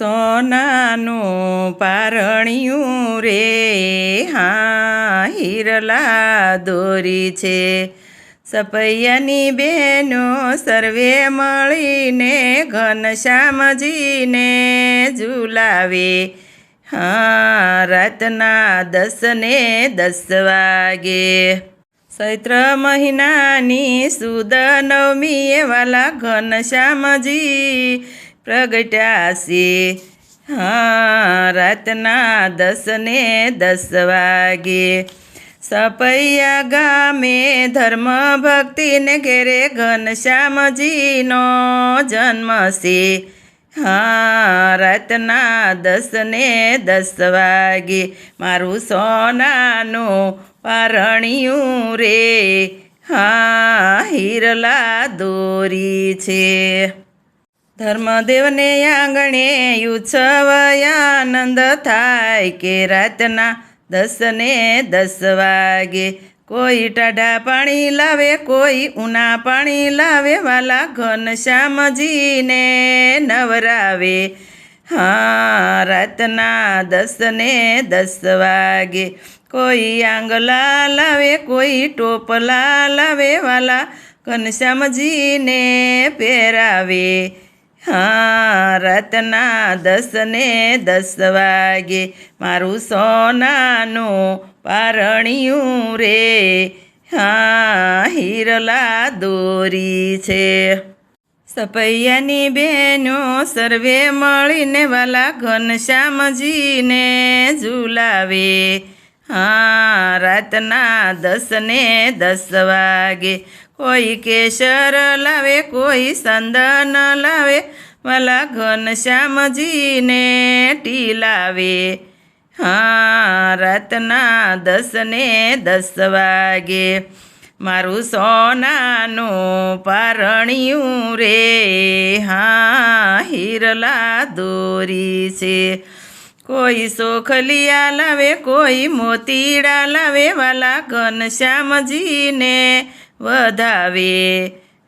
સોનાનું પારણિયું રે હા હિરલા દોરી છે સપૈયાની બહેનો સર્વે મળીને ઘનશ્યામજીને ઝુલાવે હા રાતના 10 ને 10 વાગે ચૈત્ર મહિનાની સુદ નવમીએ વાલા ઘનશ્યામજી પ્રગટ્યા છે હા રાતના 10 ને 10 વાગે સપૈયા ગામે ધર્મ ભક્તિને ઘેરે ઘનશ્યામજીનો જન્મ છે હા રાતના 10 ને 10 વાગે મારું સોનાનું પારણિયું રે હા હિરલા દોરી છે ધર્મદેવને આંગણે ઉત્સવ આનંદ થાય કે રાતના 10 ને 10 વાગે કોઈ ટાઢા પાણી લાવે કોઈ ઊના પાણી લાવે વાલા ઘનશ્યામજીને નવરાવે હા રાતના 10 ને 10 વાગે કોઈ આંગલા લાવે કોઈ ટોપલા લાવે વાલા ઘનશ્યામજીને પહેરાવે હા રાતના 10 ને 10 વાગે મારું સોનાનું પારણિયું રે હા હિરલા દોરી છે સપૈયાની બહેનો સર્વે મળીને વાલા ઘનશ્યામજીને ઝુલાવે હા રાતના 10 ને 10 વાગે કોઈ કેસર લાવે કોઈ સંદન લાવે વાલા ઘનશ્યામજીને ટીલાવે હા રાતના 10 ને 10 વાગે મારું સોનાનું પારણિયું રે હા હિરલા દોરી છે કોઈ સોખલિયા લાવે કોઈ મોતીડા લાવે વાલા ઘનશ્યામજીને વધાવે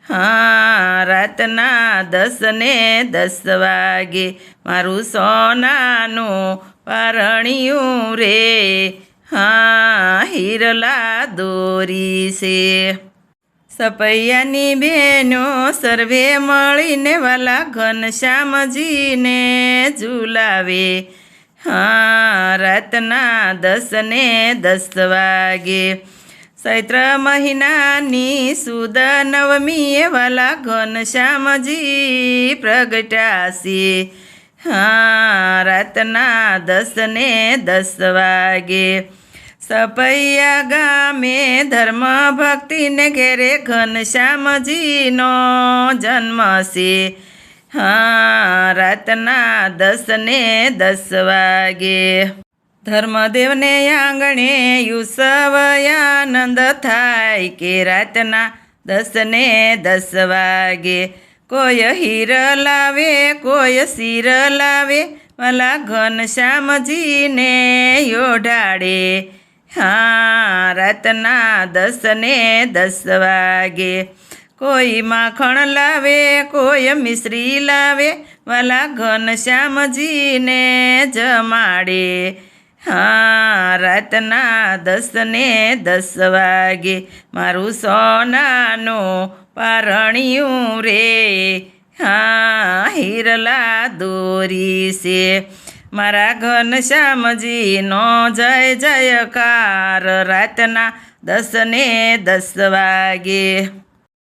હા રાતના 10 ને 10 વાગે મારું સોનાનું પારણિયું રે હા હિરલા દોરી છે સપૈયાની બહેનો સર્વે મળીને વાલા ઘનશ્યામજીને ઝુલાવે હા રાતના 10 ને 10 વાગે ચૈત્ર મહિનાની સુદ નવમીએ વાલા ઘનશ્યામજી પ્રગટ્યા છે હા રાતના 10 ને 10 વાગે સપૈયા ગામે ધર્મ ભક્તિને ઘેરે ઘનશ્યામજીનો જન્મ છે હા રાતના 10 ને 10 વાગે ધર્મદેવને આંગણે ઉત્સવ આનંદ થાય કે રાતના 10 ને 10 વાગે કોઈ હીર લાવે કોઈ શીર લાવે વાલા ઘનશ્યામજીને ઓઢાડે હા રાતના 10 ને 10 વાગે કોઈ માખણ લાવે કોઈ મિશ્રી લાવે વાલા ઘનશ્યામજીને જમાડે હા રાતના 10 ને 10 વાગે મારું સોનાનું પારણિયું રે હા હિરલા દોરી છે મારા ઘનશ્યામજીનો જય જયકાર રાતના 10 ને 10 વાગે